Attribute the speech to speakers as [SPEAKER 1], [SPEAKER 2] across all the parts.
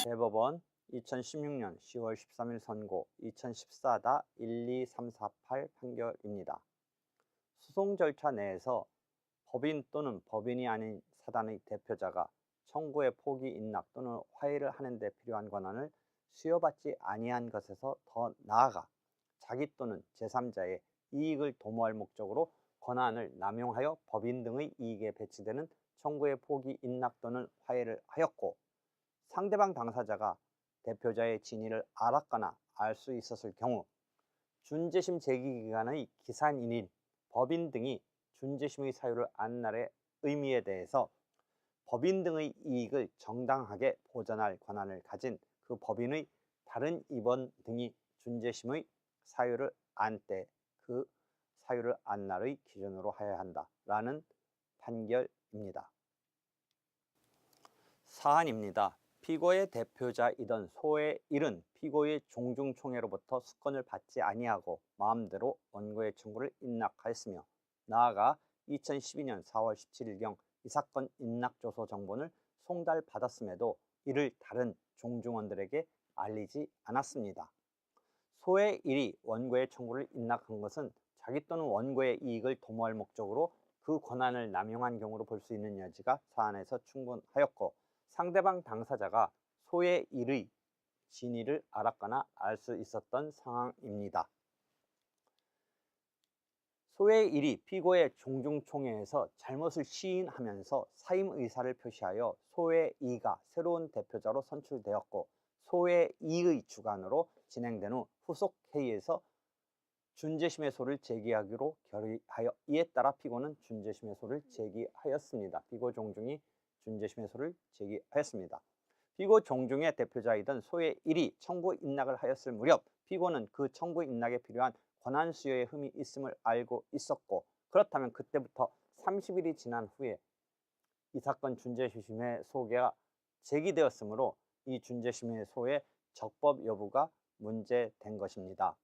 [SPEAKER 1] 대법원 2016년 10월 13일 선고 2014-12348 판결입니다. 소송 절차 내에서 법인 또는 법인이 아닌 사단의 대표자가 청구의 포기 인락 또는 화해를 하는 데 필요한 권한을 수여받지 아니한 것에서 더 나아가 자기 또는 제3자의 이익을 도모할 목적으로 권한을 남용하여 법인 등의 이익에 배치되는 청구의 포기 인락 또는 화해를 하였고, 상대방 당사자가 대표자의 진위를 알았거나 알 수 있었을 경우 준재심 제기기간의 기산인인 법인 등이 준재심의 사유를 안 날의 의미에 대해서 법인 등의 이익을 정당하게 보전할 권한을 가진 그 법인의 다른 임원 등이 준재심의 사유를 안 때 그 사유를 안 날의 기준으로 하여야 한다라는 판결입니다. 사안입니다. 피고의 대표자이던 소의 일은 피고의 종중총회로부터 수건을 받지 아니하고 마음대로 원고의 청구를 인락하였으며, 나아가 2012년 4월 17일경 이 사건 인락조서 정본을 송달받았음에도 이를 다른 종중원들에게 알리지 않았습니다. 소의 일이 원고의 청구를 인락한 것은 자기 또는 원고의 이익을 도모할 목적으로 그 권한을 남용한 경우로 볼 수 있는 여지가 사안에서 충분하였고, 상대방 당사자가 소의 일의 진위를 알았거나 알 수 있었던 상황입니다. 소의 일이 피고의 종중총회에서 잘못을 시인하면서 사임 의사를 표시하여 소의 이가 새로운 대표자로 선출되었고, 소의 이의 주관으로 진행된 후 후속 회의에서 준재심의 소를 제기하기로 결의하여 이에 따라 피고는 준재심의 소를 제기하였습니다. 피고 종중이 준재심의 소를 제기하였습니다. 피고 종중의 대표자이던 소의 일이 청구 인락을 하였을 무렵 피고는 그 청구 인락에 필요한 권한 수여의 흠이 있음을 알고 있었고, 그렇다면 그때부터 30일이 지난 후에 이 사건 준재심의 소가 제기되었으므로 이 준재심의 소의 적법 여부가 문제된 것입니다.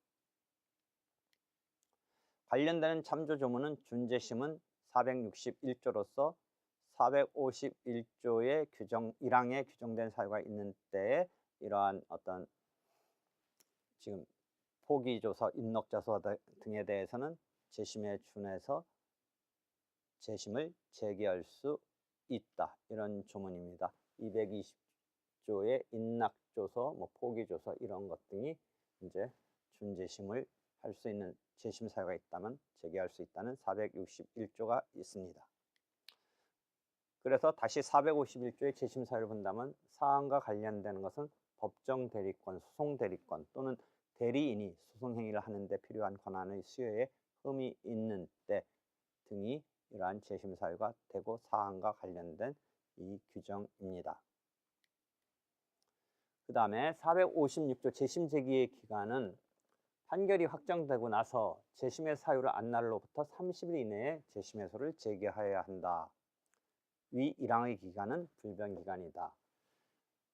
[SPEAKER 1] 관련되는 참조조문은 준재심은 461조로서 451조의 규정 1항에 규정된 사유가 있는 때에 이러한 어떤 지금 포기조서, 인력조서 등에 대해서는 재심에 준해서 재심을 제기할 수 있다, 이런 조문입니다. 220조의 인락조서, 포기조서 이런 것 등이 이제 준재심을 할 수 있는 재심 사유가 있다면 제기할 수 있다는 461조가 있습니다. 그래서 다시 451조의 재심 사유를 본다면 사안과 관련되는 것은 법정 대리권, 소송 대리권 또는 대리인이 소송 행위를 하는 데 필요한 권한의 수여에 흠이 있는 때 등이 이러한 재심 사유가 되고 사안과 관련된 이 규정입니다. 그 다음에 456조 재심 제기의 기간은 판결이 확정되고 나서 재심의 사유를 안 날로부터 30일 이내에 재심의 소를 제기하여야 한다. 위 1항의 기간은 불변기간이다.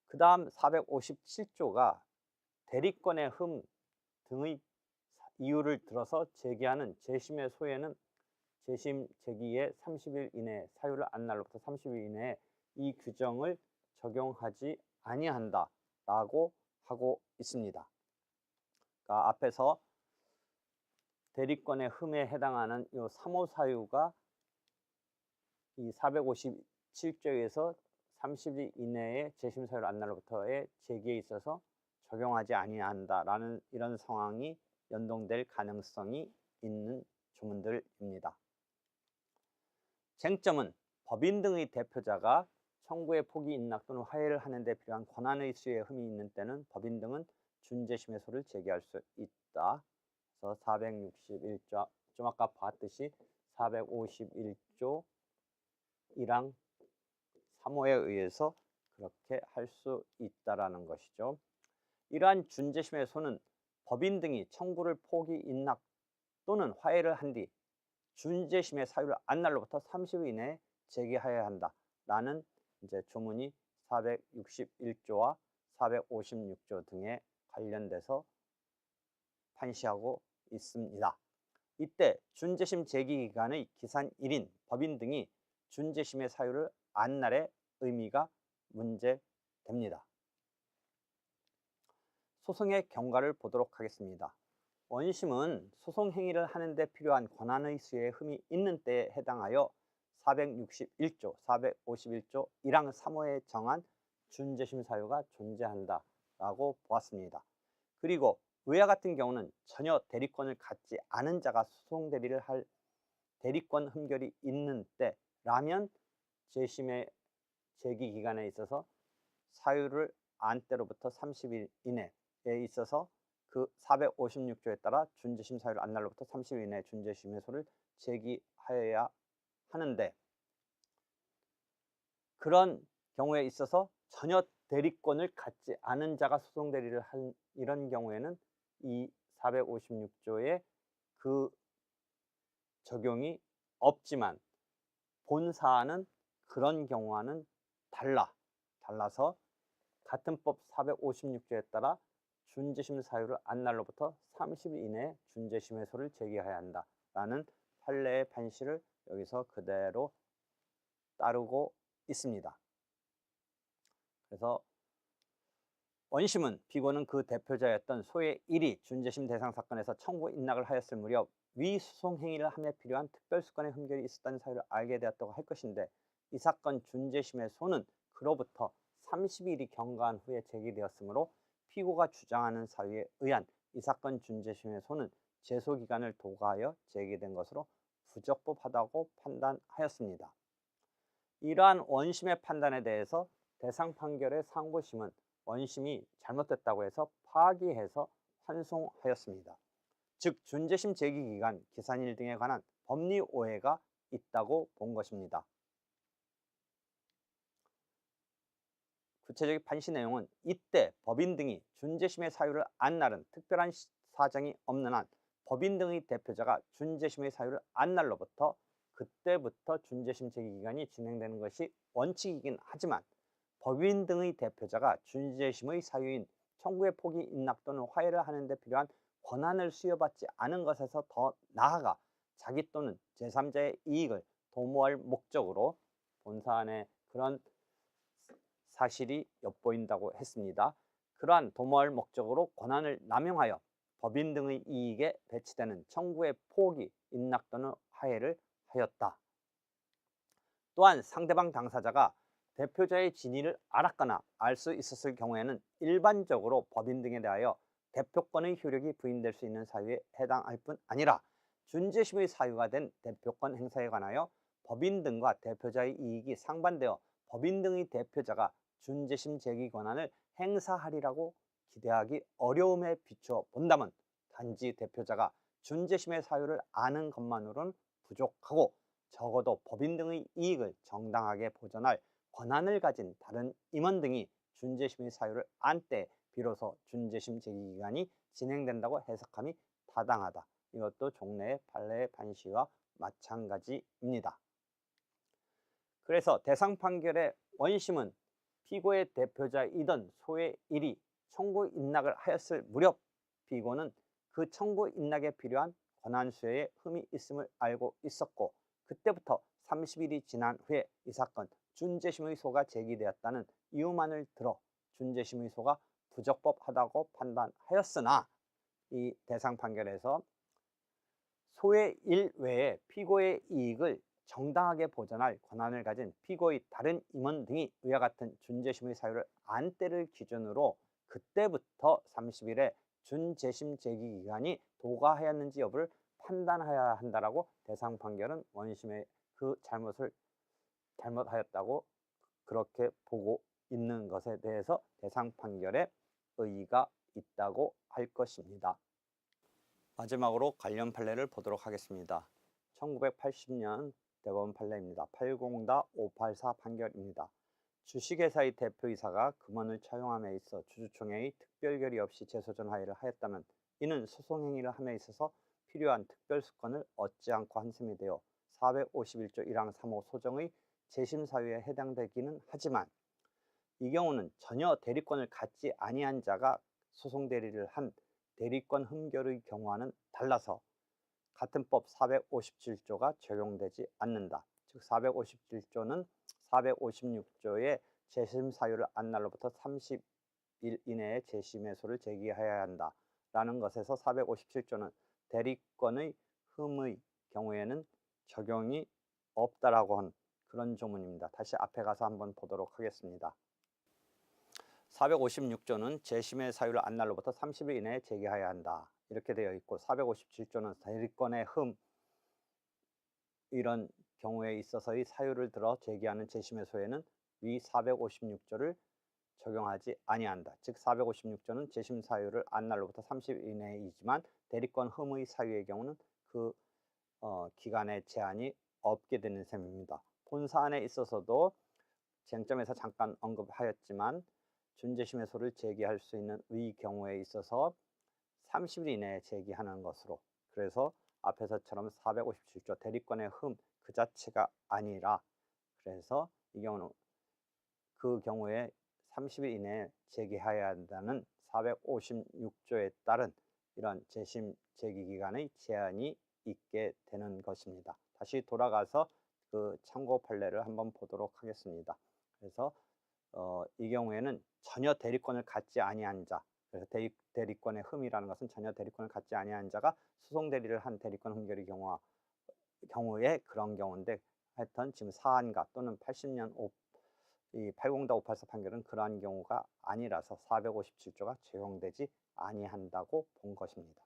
[SPEAKER 1] 그 다음 457조가 대리권의 흠 등의 이유를 들어서 제기하는 재심의 소에는 재심 제기의 30일 이내, 사유를 안 날로부터 30일 이내에 이 규정을 적용하지 아니한다 라고 하고 있습니다. 그러니까 앞에서 대리권의 흠에 해당하는 이 3호 사유가 이 457조에서 30일 이내에 재심 사유를 안 날로부터의 제기에 있어서 적용하지 아니한다라는 이런 상황이 연동될 가능성이 있는 조문들입니다. 쟁점은 법인 등의 대표자가 청구의 포기 인락 또는 화해를 하는 데 필요한 권한의 수여에 흠이 있는 때는 법인 등은 준재심의 소를 제기할 수 있다. 그래서 461조, 좀 아까 봤듯이 451조 1항 3호에 의해서 그렇게 할 수 있다라는 것이죠. 이러한 준재심의 소는 법인 등이 청구를 포기 인락 또는 화해를 한 뒤 준재심의 사유를 안 날로부터 30일 이내에 제기하여야 한다라는 이제 조문이 461조와 456조 등에 관련돼서 판시하고 있습니다. 이때 준재심 제기기간의 기산 1인 법인 등이 준재심의 사유를 안 날의 의미가 문제됩니다. 소송의 경과를 보도록 하겠습니다. 원심은 소송 행위를 하는 데 필요한 권한의 수에 흠이 있는 때에 해당하여 461조, 451조 1항 3호에 정한 준재심 사유가 존재한다 라고 보았습니다. 그리고 위와 같은 경우는 전혀 대리권을 갖지 않은 자가 소송 대리를 할 대리권 흠결이 있는 때라면 재심의 제기 기간에 있어서 사유를 안 때로부터 30일 이내에 있어서 그 456조에 따라 준재심 사유를 안 날로부터 30일 이내에 준재심 해소를 제기하여야 하는데, 그런 경우에 있어서 전혀 대리권을 갖지 않은 자가 소송 대리를 한 이런 경우에는 이 456조의 그 적용이 없지만 본 사안은 그런 경우와는 달라서 같은 법 456조에 따라 준재심 사유를 안 날로부터 30일 이내에 준재심 해소를 제기해야 한다라는 판례의 판시를 여기서 그대로 따르고 있습니다. 그래서 원심은 피고는 그 대표자였던 소의 1이 준재심 대상 사건에서 청구 인락을 하였을 무렵 위 소송 행위를 함에 필요한 특별수건의 흠결이 있었다는 사유를 알게 되었다고 할 것인데, 이 사건 준재심의 소는 그로부터 30일이 경과한 후에 제기되었으므로 피고가 주장하는 사유에 의한 이 사건 준재심의 소는 제소기간을 도과하여 제기된 것으로 부적법하다고 판단하였습니다. 이러한 원심의 판단에 대해서 대상 판결의 상고심은 원심이 잘못됐다고 해서 파기해서 환송하였습니다. 즉 준재심 제기기간, 기산일 등에 관한 법리 오해가 있다고 본 것입니다. 구체적인 판시 내용은 이때 법인 등이 준재심의 사유를 안 날은 특별한 사정이 없는 한 법인 등의 대표자가 준재심의 사유를 안 날로부터 그때부터 준재심 제기기간이 진행되는 것이 원칙이긴 하지만, 법인 등의 대표자가 준재심의 사유인 청구의 포기, 인락 또는 화해를 하는 데 필요한 권한을 수여받지 않은 것에서 더 나아가 자기 또는 제3자의 이익을 도모할 목적으로 본 사안에 그런 사실이 엿보인다고 했습니다. 그러한 도모할 목적으로 권한을 남용하여 법인 등의 이익에 배치되는 청구의 포기, 인락 또는 화해를 하였다. 또한 상대방 당사자가 대표자의 진위를 알았거나 알 수 있었을 경우에는 일반적으로 법인 등에 대하여 대표권의 효력이 부인될 수 있는 사유에 해당할 뿐 아니라 준재심의 사유가 된 대표권 행사에 관하여 법인 등과 대표자의 이익이 상반되어 법인 등의 대표자가 준재심 제기 권한을 행사하리라고 기대하기 어려움에 비추어 본다면 단지 대표자가 준재심의 사유를 아는 것만으로는 부족하고 적어도 법인 등의 이익을 정당하게 보전할 권한을 가진 다른 임원 등이 준재심의 사유를 안 때 비로소 준재심 제기기간이 진행된다고 해석함이 타당하다. 이것도 종래의 판례의 판시와 마찬가지입니다. 그래서 대상 판결의 원심은 피고의 대표자이던 소의 1이 청구 인락을 하였을 무렵 피고는 그 청구 인락에 필요한 권한 수여에 흠이 있음을 알고 있었고, 그때부터 30일이 지난 후에 이 사건 준재심의 소가 제기되었다는 이유만을 들어 준재심의 소가 부적법하다고 판단하였으나, 이 대상 판결에서 소의 1 외에 피고의 이익을 정당하게 보전할 권한을 가진 피고의 다른 임원 등이 위와 같은 준재심의 사유를 안 때를 기준으로 그때부터 30일에 준재심 제기 기간이 도과하였는지 여부를 판단해야 한다라고 대상 판결은 원심의 그 잘못하였다고 그렇게 보고 있는 것에 대해서 대상 판결에 의의가 있다고 할 것입니다. 마지막으로 관련 판례를 보도록 하겠습니다. 1980년 대법원 판례입니다. 80-584 판결입니다. 주식회사의 대표이사가 금원을 차용함에 있어 주주총회의 특별결의 없이 재소전 화해를 하였다면 이는 소송행위를 함에 있어서 필요한 특별수권을 얻지 않고 한 셈이 되어 451조 1항 3호 소정의 재심사유에 해당되기는 하지만, 이 경우는 전혀 대리권을 갖지 아니한 자가 소송 대리를 한 대리권 흠결의 경우와는 달라서 같은 법 457조가 적용되지 않는다. 즉 457조는 456조의 재심 사유를 안 날로부터 30일 이내에 재심 해소를 제기해야 한다라는 것에서 457조는 대리권의 흠의 경우에는 적용이 없다라고 한 그런 조문입니다. 다시 앞에 가서 한번 보도록 하겠습니다. 456조는 재심의 사유를 안 날로부터 30일 이내에 제기해야 한다. 이렇게 되어 있고 457조는 대리권의 흠 이런 경우에 있어서의 사유를 들어 제기하는 재심해소에는 위 456조를 적용하지 아니한다. 즉 456조는 재심 사유를 안 날로부터 30일 이내이지만 대리권 흠의 사유의 경우는 그 기간의 제한이 없게 되는 셈입니다. 본 사안에 있어서도 쟁점에서 잠깐 언급하였지만 준재심 해소를 제기할 수 있는 의 경우에 있어서 30일 이내에 제기하는 것으로, 그래서 앞에서처럼 457조 대리권의 흠 그 자체가 아니라, 그래서 이 경우는 그 경우에 30일 이내에 제기해야 한다는 456조에 따른 이런 재심 제기 기간의 제한이 있게 되는 것입니다. 다시 돌아가서 그 참고 판례를 한번 보도록 하겠습니다. 그래서 이 경우에는 전혀 대리권을 갖지 아니한 자, 그래서 대리권의 흠이라는 것은 전혀 대리권을 갖지 아니한 자가 소송 대리를 한 대리권 흠결의 경우에 그런 경우인데, 하여튼 지금 사안가 또는 80년 이 804-584 판결은 그러한 경우가 아니라서 457조가 적용되지 아니한다고 본 것입니다.